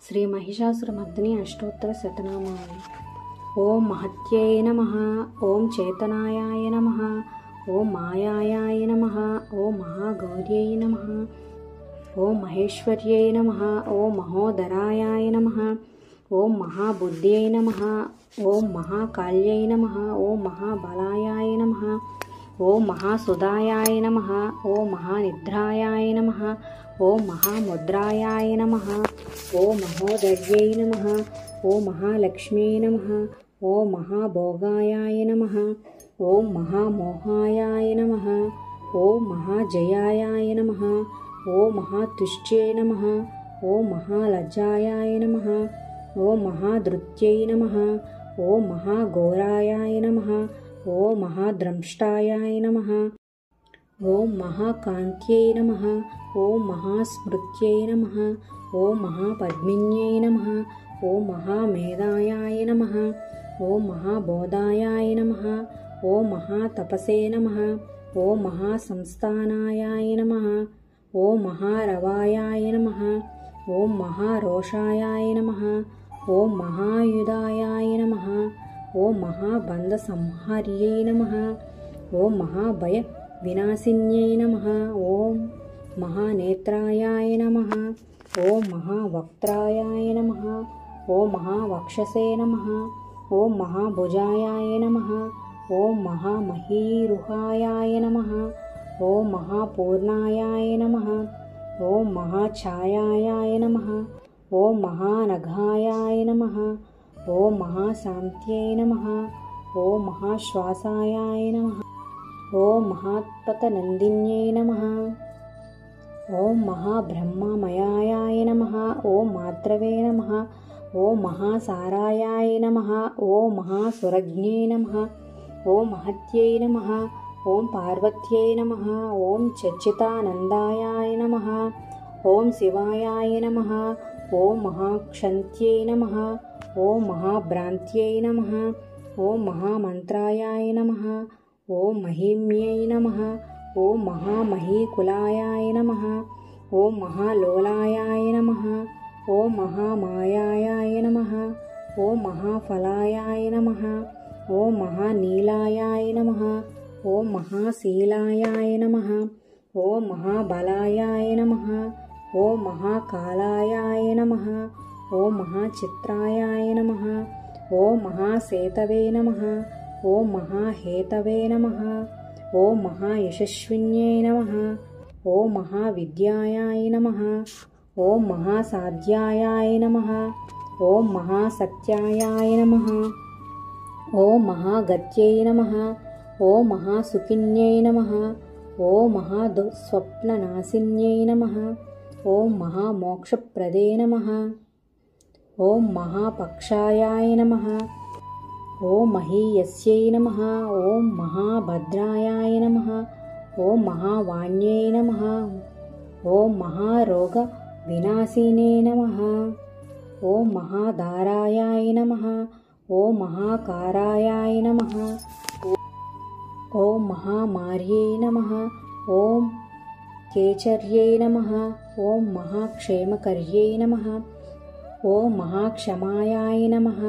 శ్రీ మహిషాసురమర్దిని అష్టోత్తర శతనామావళి. ఓం మహత్యై నమః. ఓం చేతనాయాయ నమః. ఓం మాయాయాయ నమః. ఓం మహాగౌర్యై నమః. ఓం మహేశ్వర్యై నమః. ఓం మహోదరాయాయ నమః. ఓం మహాబుద్ధ్యై నమః. ఓం మహాకాళ్యై నమః. ఓం మహాబలాయాయ నమః. ఓం మహాసుదాయాయ నమః. ఓం మహానిద్రాయాయ నమః. ఓం మహాముద్రాయాయ నమః. ఓం మహోదర్యై నమః. ఓం మహాలక్ష్మ్యై నమః. ఓం మహాభోగాయాయ నమః. ఓం మహామోహాయాయ నమః. ఓం మహాజయాయాయ నమః. ఓం మహాతుష్ట్యై నమః. ఓం మహాలజ్జాయాయ నమః. ఓం మహాధృత్యై నమః. ఓం మహాఘోరాయాయ నమః. ఓం మహాద్రంష్టాయాయ నమః. ఓం మహాకాంత్యై నమః. ఓం మహాస్మృత్యై నమః. ఓం మహాపద్మిన్యై నమః. ఓం మహామేధాయాయ నమః. ఓం మహాబోధాయాయ నమః. ఓం మహాతపసే నమః. ఓం మహాసంస్థానాయాయ నమః. ఓం మహారవాయాయ నమః. ఓం మహారోషాయాయ నమః. ఓం మహాయుధాయాయ నమః. ఓం మహాబంధసంహార్యై నమః. ఓం మహాభయ వినాశిన్యై నమః. ఓం మహానేత్రాయాయ నమః. ఓం మహావక్త్రాయాయ నమః. ఓం మహావక్షసే నమః. ఓం మహాభుజాయాయ నమః. ఓం మహామహీరుహాయాయ నమః. ఓం మహాపూర్ణాయాయ నమః. ఓం మహాఛాయాయాయ నమః. ఓం మహానఘాయాయ నమః. ఓం మహాశాంత్యై నమః. ఓం మహాశ్వాసాయాయ నమః. ఓం మహాత్పతనందిన్యై నమః. ఓం మహాబ్రహ్మమయాయాయ నమః. ఓం మాత్రవే నమః. ఓం మహాసారాయాయ నమః. ఓం మహాసురజ్ఞై నమః. ఓం మహత్యై నమః. ఓం పార్వత్యై నమః. ఓం చర్చితానందాయాయ నమః. ఓం శివాయాయ నమః. ఓం మహాక్షంత్యై నమః. ఓం మహాభ్రాంత్యై నమః. ఓం మహామంత్రాయాయ నమః. ఓం మహిమ్యై నమః. ఓం మహామహీకులాయాయ నమః. ఓం మహాలోలాయాయ నమః. ఓం మహామాయాయాయ నమః. ఓం మహాఫలాయాయ నమః. ఓం మహానీలాయాయ నమః. ఓం మహాశీలాయాయ నమః. ఓం మహాబలాయాయ నమః. ఓం మహాకాలాయాయ నమః. ఓం మహాచిత్రాయాయ నమః. ఓం మహాసేతవే నమః. ఓం మహాహేతవే నమః. ఓం మహాయశస్విన్యై నమః. ఓం మహావిద్యాయాయ నమః. ఓం మహాసాధ్యాయాయ నమః. ఓం మహాసత్యాయాయ నమః. ఓం మహాగత్యై నమః. ఓం మహాసుఖిన్యై నమః. ఓం మహాదుఃస్వప్ననాశిన్యై నమః. ఓం మహామోక్షప్రదే నమః. ఓం మహాపక్షాయాయ నమః. ఓం మహీయస్యై నమః. ఓం మహాభద్రాయాయ నమః. ఓం మహావాణ్యై నమః. ఓం మహారోగవినాశినే నమః. ఓం మహాధారాయాయ నమః. ఓం మహాకారాయాయ నమః. ఓం మహామార్యై నమః. ఓం కేచర్యై నమః. ఓం మహాక్షేమకర్యై నమః. ఓం మహాక్షమాయాయ నమః.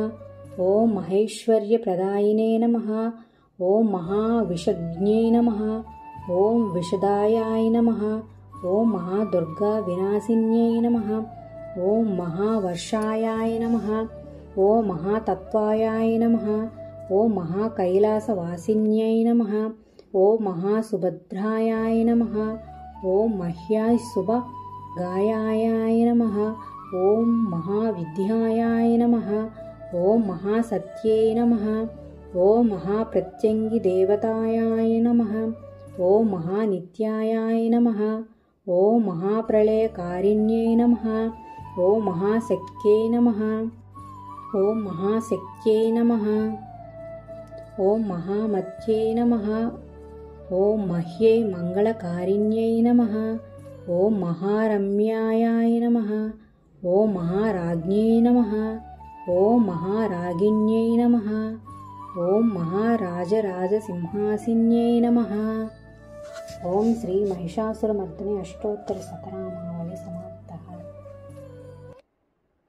ఓం మహైశ్వర్యప్రదాయినే నమః. ఓం మహావిషజ్ఞై నమః. ఓం విషదాయాయ నమః. ఓం మహాదుర్గా వినాశిన్యై నమః. ఓం మహావర్షాయాయ నమః. ఓం మహాతత్వాయాయ నమః. ఓం మహాకైలాసవాసిన్యై నమః. ఓం మహాసుభద్రాయాయ నమః. ఓం మహ్యాశుభగాయాయ నమః. ఓం మహావిద్యాయాయ నమః. ఓం మహాసత్యై నమః. ఓం మహాప్రత్యంగిదేవతాయాయ నమః. ఓం మహానిత్యాయాయ నమః. ఓం మహాప్రళయకారిణ్యై నమః. ఓం మహాశక్త్యై నమః. ఓం మహాశక్త్యై నమః. ఓం మహామత్యై నమః. ఓం మహ్యై మంగళకారిణ్యై నమః. ఓం మహారమ్యాయాయ నమః. ఓం మహారాజ్ఞై నమః. ఓం మహారాగిణ్యై నమః. ఓం మహారాజరాజసింహాసిన్యై నమః. ఓం శ్రీ మహిషాసురమర్దిని అష్టోత్తర శతనామావళి.